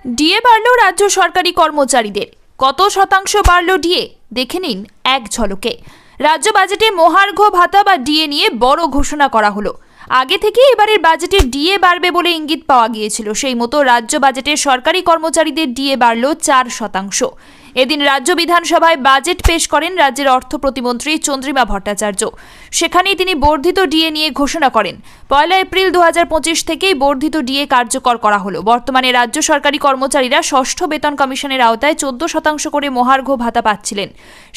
DA বাড়ল রাজ্য সরকারি কর্মচারীদের। কত শতাংশ বাড়ল ডিএ দেখে নিন এক ঝলকে। রাজ্য বাজেটে মহার্ঘ ভাতা বা ডিএ নিয়ে বড় ঘোষণা করা হলো। আগে থেকে এবারের বাজেটে ডিএ বাড়বে বলে ইঙ্গিত পাওয়া গিয়েছিল। সেই মতো রাজ্য বাজেটে সরকারি কর্মচারীদের ডিএ বাড়ল 4%। এদিন রাজ্য বিধানসভায় বাজেট পেশ করেন রাজ্যের অর্থ প্রতিমন্ত্রী চন্দ্রিমা ভট্টাচার্য। সেখানেই তিনি বর্ধিত ডিএ নিয়ে ঘোষণা করেন। 1 এপ্রিল 2025 থেকেই বর্ধিত ডিএ কার্যকর করা হলো। বর্তমানে রাজ্য সরকারি কর্মচারীরা ষষ্ঠ বেতন কমিশনের আওতায় 14% করে মহার্ঘ ভাতা পাচ্ছিলেন।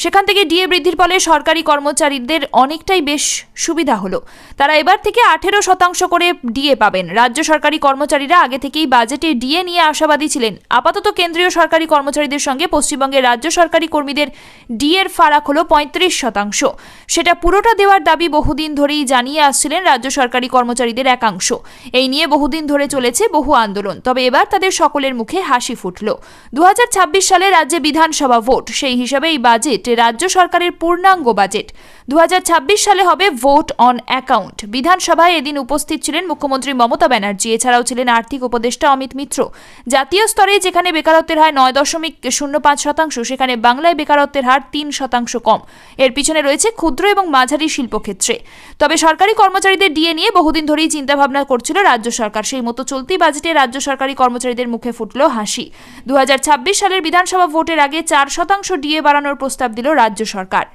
সেখান থেকে ডিএ বৃদ্ধির ফলে সরকারি কর্মচারীদের অনেকটাই বেশ সুবিধা হলো। তারা এবার থেকে 18% করে ডিএ পাবেন। রাজ্য সরকারি কর্মচারীরা আগে থেকেই বাজেটে ডিএ নিয়ে আশাবাদী ছিলেন। আপাতত কেন্দ্রীয় সরকারি কর্মচারীদের সঙ্গে পশ্চিমবঙ্গের রাজ্য সরকারি কর্মীদের ডিএর ফারাক হলো 35%। সেটা পুরোটা দেওয়ার দাবি বহুদিন ধরেই জানিয়ে আসছিলেন রাজ্য সরকারি কর্মচারীদের একাংশ। এই নিয়ে বহুদিন ধরে চলেছে বহু আন্দোলন। তবে এবার তাদের সকলের মুখে হাসি ফুটল। 2026 সালে রাজ্যে বিধানসভা ভোট, সেই হিসাবে এই বাজেট রাজ্য সরকারের পূর্ণাঙ্গ বাজেট। 2026 সালে হবে ভোট অন অ্যাকাউন্ট। বিধানসভায় এদিন উপস্থিত ছিলেন মুখ্যমন্ত্রী মমতা ব্যানার্জি। এছাড়াও ছিলেন আর্থিক উপদেষ্টা অমিত মিত্র। জাতীয় স্তরে যেখানে বেকারত্বের হার 9.05%, সেখানে বাংলায় বেকারত্বের হার 3% কম। এর পিছনে রয়েছে ক্ষুদ্র এবং মাঝারি শিল্পক্ষেত্রে। তবে সরকারি কর্মচারীদের ডিএ নিয়ে বহুদিন ধরেই চিন্তাভাবনা করছিল রাজ্য সরকার। সেই মতো চলতি বাজেটে রাজ্য সরকারি কর্মচারীদের মুখে ফুটল হাসি। 2026 সালের বিধানসভা ভোটের আগে 4% ডিএ বাড়ানোর প্রস্তাব দিল রাজ্য সরকার।